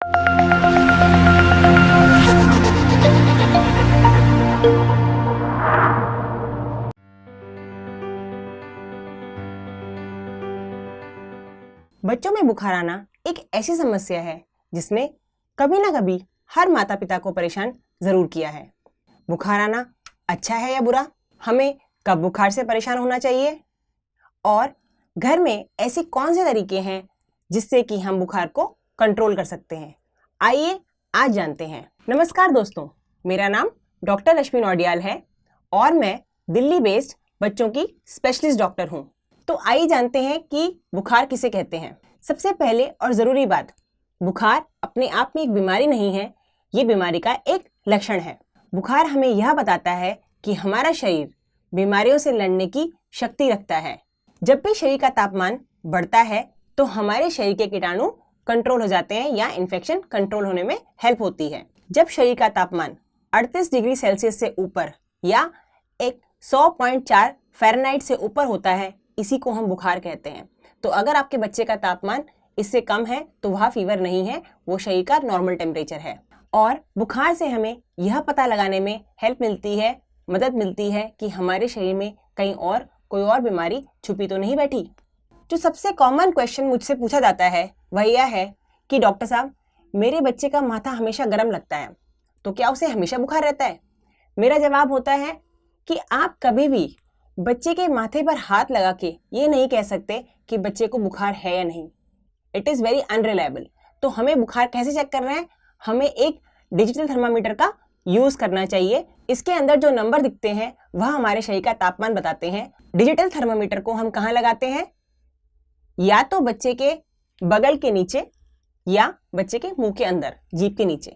बच्चों में बुखार आना एक ऐसी समस्या है जिसने कभी ना कभी हर माता पिता को परेशान जरूर किया है। बुखार आना अच्छा है या बुरा? हमें कब बुखार से परेशान होना चाहिए? और घर में ऐसे कौन से तरीके हैं जिससे कि हम बुखार को कंट्रोल कर सकते हैं? आइए आज जानते हैं। नमस्कार दोस्तों, मेरा नाम डॉक्टर रश्मि नौडियाल है और मैं दिल्ली बेस्ड बच्चों की स्पेशलिस्ट डॉक्टर हूँ। तो आइए जानते हैं कि बुखार किसे कहते हैं। सबसे पहले और ज़रूरी बात, बुखार अपने आप में एक बीमारी नहीं है, ये बीमारी का एक लक्षण है। बुखार हमें यह बताता है कि हमारा शरीर बीमारियों से लड़ने की शक्ति रखता है। जब भी शरीर का तापमान बढ़ता है तो हमारे शरीर के कीटाणु कंट्रोल हो जाते हैं या इन्फेक्शन कंट्रोल होने में हेल्प होती है। जब शरीर का तापमान 38 डिग्री सेल्सियस से ऊपर या एक 100.4 फ़ारेनहाइट से ऊपर होता है, इसी को हम बुखार कहते हैं। तो अगर आपके बच्चे का तापमान इससे कम है तो वह फीवर नहीं है, वो शरीर का नॉर्मल टेम्परेचर है। और बुखार से हमें यह पता लगाने में हेल्प मिलती है, मदद मिलती है कि हमारे शरीर में कहीं और कोई और बीमारी छुपी तो नहीं बैठी। जो सबसे कॉमन क्वेश्चन मुझसे पूछा जाता है वह यह है कि डॉक्टर साहब, मेरे बच्चे का माथा हमेशा गर्म लगता है, तो क्या उसे हमेशा बुखार रहता है? मेरा जवाब होता है कि आप कभी भी बच्चे के माथे पर हाथ लगा के ये नहीं कह सकते कि बच्चे को बुखार है या नहीं। It is very unreliable. तो हमें बुखार कैसे चेक करना है? हमें एक डिजिटल थर्मामीटर का यूज़ करना चाहिए। इसके अंदर जो नंबर दिखते हैं वह हमारे शरीर का तापमान बताते हैं। डिजिटल थर्मामीटर को हम कहाँ लगाते हैं? या तो बच्चे के बगल के नीचे या बच्चे के मुंह के अंदर, जीभ के नीचे।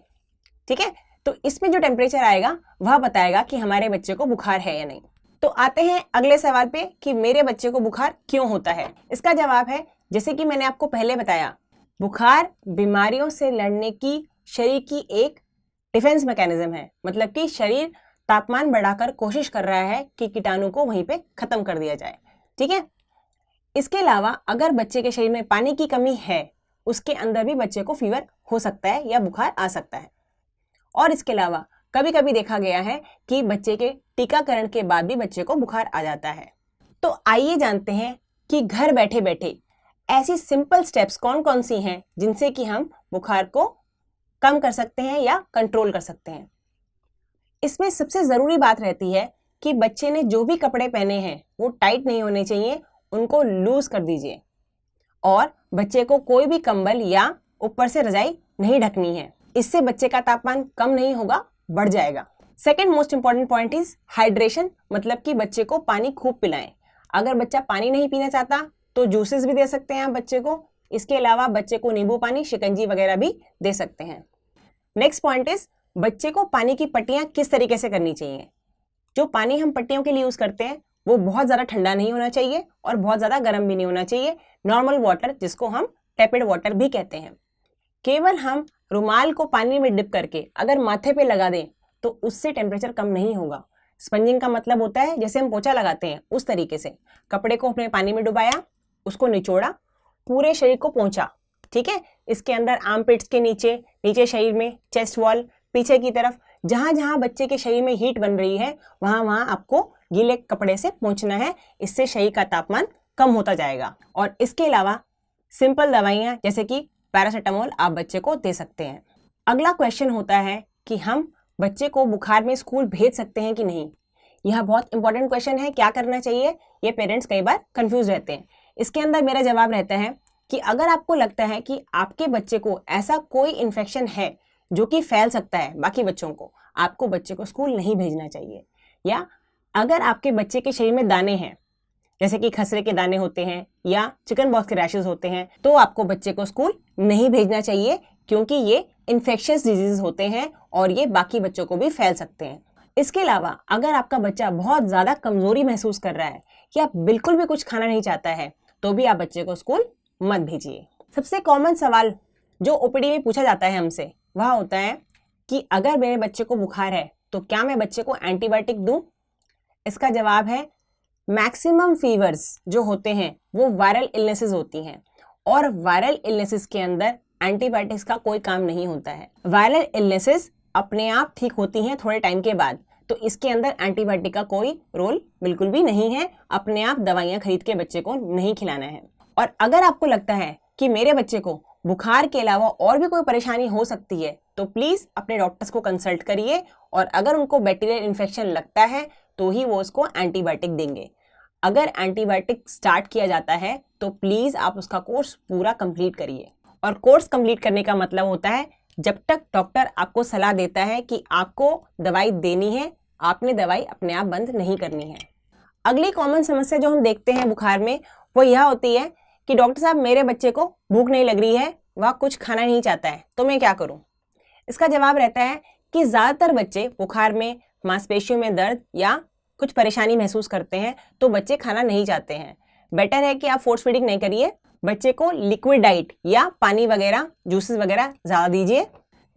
ठीक है, तो इसमें जो टेम्परेचर आएगा वह बताएगा कि हमारे बच्चे को बुखार है या नहीं। तो आते हैं अगले सवाल पे कि मेरे बच्चे को बुखार क्यों होता है। इसका जवाब है, जैसे कि मैंने आपको पहले बताया, बुखार बीमारियों से लड़ने की शरीर की एक डिफेंस मैकेनिज्म है। मतलब कि शरीर तापमान बढ़ाकर कोशिश कर रहा है कि कीटाणु को वहीं पे खत्म कर दिया जाए। ठीक है, इसके अलावा अगर बच्चे के शरीर में पानी की कमी है, उसके अंदर भी बच्चे को फीवर हो सकता है या बुखार आ सकता है। और इसके अलावा कभी कभी देखा गया है कि बच्चे के टीकाकरण के बाद भी बच्चे को बुखार आ जाता है। तो आइए जानते हैं कि घर बैठे बैठे ऐसी सिंपल स्टेप्स कौन कौन सी हैं जिनसे कि हम बुखार को कम कर सकते हैं या कंट्रोल कर सकते हैं। इसमें सबसे ज़रूरी बात रहती है कि बच्चे ने जो भी कपड़े पहने हैं वो टाइट नहीं होने चाहिए, उनको लूज कर दीजिए। और बच्चे को कोई भी कंबल या ऊपर से रजाई नहीं ढकनी है, इससे बच्चे का तापमान कम नहीं होगा, बढ़ जाएगा। Second most important point is hydration, मतलब कि बच्चे को पानी खूब पिलाएं। अगर बच्चा पानी नहीं पीना चाहता तो जूसेस भी दे सकते हैं आप बच्चे को। इसके अलावा बच्चे को नींबू पानी, शिकंजी वगैरह भी दे सकते हैं। नेक्स्ट पॉइंट इज, बच्चे को पानी की पट्टियां किस तरीके से करनी चाहिए। जो पानी हम पट्टियों के लिए यूज करते हैं वो बहुत ज़्यादा ठंडा नहीं होना चाहिए और बहुत ज़्यादा गर्म भी नहीं होना चाहिए। नॉर्मल वाटर, जिसको हम टेपिड वाटर भी कहते हैं। केवल हम रुमाल को पानी में डिप करके अगर माथे पे लगा दें तो उससे टेम्परेचर कम नहीं होगा। स्पंजिंग का मतलब होता है जैसे हम पोछा लगाते हैं उस तरीके से। कपड़े को अपने पानी में डुबाया, उसको निचोड़ा, पूरे शरीर को पोंछा। ठीक है, इसके अंदर आर्मपिट्स के नीचे, नीचे शरीर में, चेस्ट वॉल, पीछे की तरफ, जहां जहां बच्चे के शरीर में हीट बन रही है वहां वहां आपको गीले कपड़े से पोंछना है। इससे शरीर का तापमान कम होता जाएगा। और इसके अलावा सिंपल दवाइयां जैसे कि पैरासीटामोल आप बच्चे को दे सकते हैं। अगला क्वेश्चन होता है कि हम बच्चे को बुखार में स्कूल भेज सकते हैं कि नहीं। यह बहुत इंपॉर्टेंट क्वेश्चन है, क्या करना चाहिए, ये पेरेंट्स कई बार कंफ्यूज रहते हैं। इसके अंदर मेरा जवाब रहता है कि अगर आपको लगता है कि आपके बच्चे को ऐसा कोई इन्फेक्शन है जो कि फैल सकता है बाकी बच्चों को, आपको बच्चे को स्कूल नहीं भेजना चाहिए। या अगर आपके बच्चे के शरीर में दाने हैं, जैसे कि खसरे के दाने होते हैं या चिकन पॉक्स के रैशेस होते हैं, तो आपको बच्चे को स्कूल नहीं भेजना चाहिए, क्योंकि ये इन्फेक्शियस डिजीज होते हैं और ये बाकी बच्चों को भी फैल सकते हैं। इसके अलावा अगर आपका बच्चा बहुत ज़्यादा कमज़ोरी महसूस कर रहा है या बिल्कुल भी कुछ खाना नहीं चाहता है तो भी आप बच्चे को स्कूल मत भेजिए। सबसे कॉमन सवाल जो ओपीडी में पूछा जाता है हमसे वह होता है कि अगर मेरे बच्चे को बुखार है तो क्या मैं बच्चे को एंटीबायोटिक दूं? इसका जवाब है, मैक्सिमम फीवर्स जो होते हैं वो वायरल इलनेसेस होती हैं और वायरल इलनेसेस के अंदर एंटीबायोटिक्स का कोई काम नहीं होता है। वायरल इलनेसेस अपने आप ठीक होती हैं थोड़े टाइम के बाद, तो इसके अंदर एंटीबायोटिक का कोई रोल बिल्कुल भी नहीं है। अपने आप दवाइयाँ खरीद के बच्चे को नहीं खिलाना है। और अगर आपको लगता है कि मेरे बच्चे को बुखार के अलावा और भी कोई परेशानी हो सकती है, तो प्लीज़ अपने डॉक्टर्स को कंसल्ट करिए, और अगर उनको बैक्टीरियल इन्फेक्शन लगता है तो ही वो उसको एंटीबायोटिक देंगे। अगर एंटीबायोटिक स्टार्ट किया जाता है तो प्लीज़ आप उसका कोर्स पूरा कंप्लीट करिए। और कोर्स कंप्लीट करने का मतलब होता है जब तक डॉक्टर आपको सलाह देता है कि आपको दवाई देनी है, आपने दवाई अपने आप बंद नहीं करनी है। अगली कॉमन समस्या जो हम देखते हैं बुखार में वो यह होती है कि डॉक्टर साहब मेरे बच्चे को भूख नहीं लग रही है, वह कुछ खाना नहीं चाहता है, तो मैं क्या करूं? इसका जवाब रहता है कि ज़्यादातर बच्चे बुखार में मांसपेशियों में दर्द या कुछ परेशानी महसूस करते हैं तो बच्चे खाना नहीं चाहते हैं। बेटर है कि आप फोर्स फीडिंग नहीं करिए, बच्चे को लिक्विड डाइट या पानी वगैरह, जूसेस वगैरह ज़्यादा दीजिए।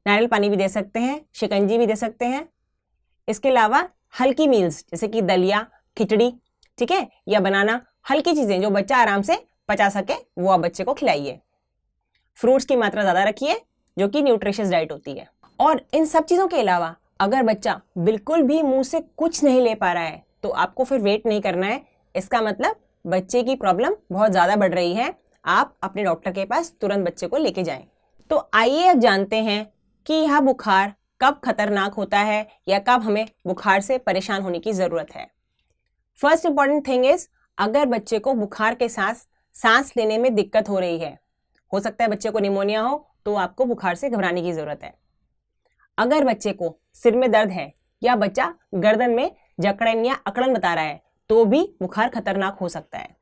नारियल पानी भी दे सकते हैं, शिकंजी भी दे सकते हैं। इसके अलावा हल्की मील्स जैसे कि दलिया, खिचड़ी, ठीक है, या बनाना, हल्की चीज़ें जो बच्चा आराम से पचा सके वो आप बच्चे को खिलाइए। फ्रूट्स की मात्रा ज़्यादा रखिए जो कि न्यूट्रिशियस डाइट होती है। और इन सब चीज़ों के अलावा अगर बच्चा बिल्कुल भी मुंह से कुछ नहीं ले पा रहा है तो आपको फिर वेट नहीं करना है। इसका मतलब बच्चे की प्रॉब्लम बहुत ज़्यादा बढ़ रही है, आप अपने डॉक्टर के पास तुरंत बच्चे को लेके जाएं। तो आइए अब जानते हैं कि यह बुखार कब खतरनाक होता है या कब हमें बुखार से परेशान होने की ज़रूरत है। फर्स्ट इंपॉर्टेंट थिंग इज, अगर बच्चे को बुखार के साथ सांस लेने में दिक्कत हो रही है, हो सकता है बच्चे को निमोनिया हो, तो आपको बुखार से घबराने की ज़रूरत है। अगर बच्चे को सिर में दर्द है या बच्चा गर्दन में जकड़न या अकड़न बता रहा है तो भी बुखार खतरनाक हो सकता है।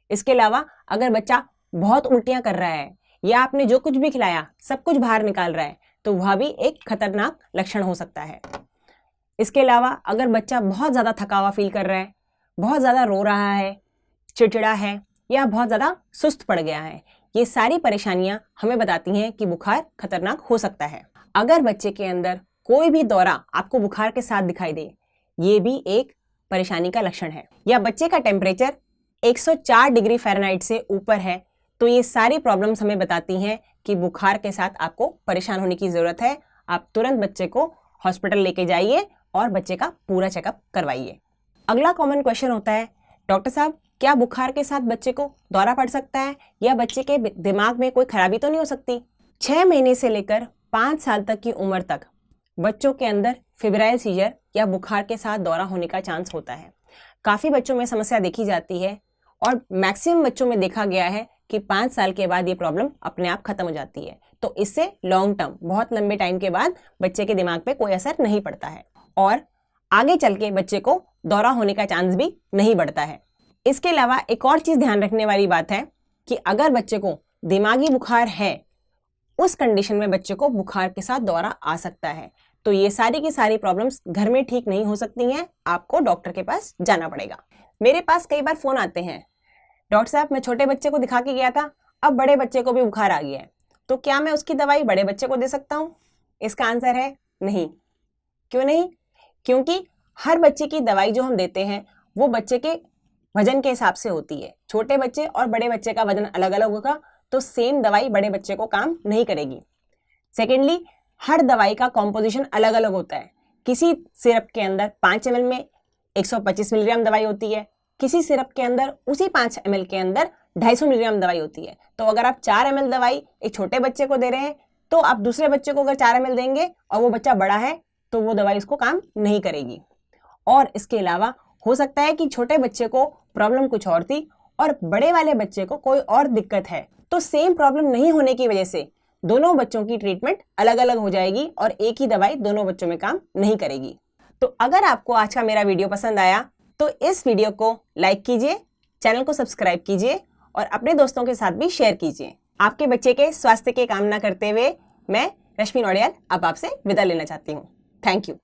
इसके अलावा अगर बच्चा बहुत उल्टियां कर रहा है या आपने जो कुछ भी खिलाया सब कुछ बाहर निकाल रहा है तो वह भी एक खतरनाक लक्षण हो सकता है। इसके अलावा अगर बच्चा बहुत ज़्यादा थका हुआ फील कर रहा है, बहुत ज़्यादा रो रहा है, चिड़चिड़ा है या बहुत ज़्यादा सुस्त पड़ गया है, ये सारी परेशानियां हमें बताती हैं कि बुखार खतरनाक हो सकता है। अगर बच्चे के अंदर कोई भी दौरा आपको बुखार के साथ दिखाई दे, ये भी एक परेशानी का लक्षण है। या बच्चे का टेम्परेचर 104 डिग्री फ़ारेनहाइट से ऊपर है, तो ये सारी प्रॉब्लम्स हमें बताती हैं कि बुखार के साथ आपको परेशान होने की ज़रूरत है। आप तुरंत बच्चे को हॉस्पिटल लेके जाइए और बच्चे का पूरा चेकअप करवाइए। अगला कॉमन क्वेश्चन होता है, डॉक्टर साहब क्या बुखार के साथ बच्चे को दौरा पड़ सकता है या बच्चे के दिमाग में कोई खराबी तो नहीं हो सकती? 6 महीने से लेकर 5 साल तक की उम्र तक बच्चों के अंदर फेब्राइल सीजर या बुखार के साथ दौरा होने का चांस होता है। काफ़ी बच्चों में समस्या देखी जाती है और मैक्सिमम बच्चों में देखा गया है कि 5 साल के बाद ये प्रॉब्लम अपने आप खत्म हो जाती है। तो इससे लॉन्ग टर्म, बहुत लंबे टाइम के बाद बच्चे के दिमाग पे कोई असर नहीं पड़ता है और आगे चल के बच्चे को दौरा होने का चांस भी नहीं बढ़ता है। इसके अलावा एक और चीज़ ध्यान रखने वाली बात है कि अगर बच्चे को दिमागी बुखार है, उस कंडीशन में बच्चे को बुखार के साथ दौरा आ सकता है। तो ये सारी की सारी प्रॉब्लम्स घर में ठीक नहीं हो सकती हैं, आपको डॉक्टर के पास जाना पड़ेगा। मेरे पास कई बार फ़ोन आते हैं, डॉक्टर साहब मैं छोटे बच्चे को दिखा के गया था, अब बड़े बच्चे को भी बुखार आ गया है, तो क्या मैं उसकी दवाई बड़े बच्चे को दे सकता हूँ? इसका आंसर है नहीं। क्यों नहीं? क्योंकि हर बच्चे की दवाई जो हम देते हैं वो बच्चे के वजन के हिसाब से होती है। छोटे बच्चे और बड़े बच्चे का वजन अलग अलग होगा, तो सेम दवाई बड़े बच्चे को काम नहीं करेगी। सेकेंडली, हर दवाई का कॉम्पोजिशन अलग अलग होता है। किसी सिरप के अंदर 5 ml में 125 मिलीग्राम दवाई होती है, किसी सिरप के अंदर उसी 5 ml के अंदर 250 मिलीग्राम दवाई होती है। तो अगर आप 4 ml दवाई एक छोटे बच्चे को दे रहे हैं तो आप दूसरे बच्चे को अगर 4 ml देंगे और वो बच्चा बड़ा है तो वो दवाई उसको काम नहीं करेगी। और इसके अलावा हो सकता है कि छोटे बच्चे को प्रॉब्लम कुछ और थी और बड़े वाले बच्चे को कोई और दिक्कत है, तो सेम प्रॉब्लम नहीं होने की वजह से दोनों बच्चों की ट्रीटमेंट अलग अलग हो जाएगी और एक ही दवाई दोनों बच्चों में काम नहीं करेगी। तो अगर आपको आज का मेरा वीडियो पसंद आया तो इस वीडियो को लाइक कीजिए, चैनल को सब्सक्राइब कीजिए और अपने दोस्तों के साथ भी शेयर कीजिए। आपके बच्चे के स्वास्थ्य की कामना करते हुए मैं रश्मि नौडियाल अब आपसे विदा लेना चाहती हूँ। Thank you.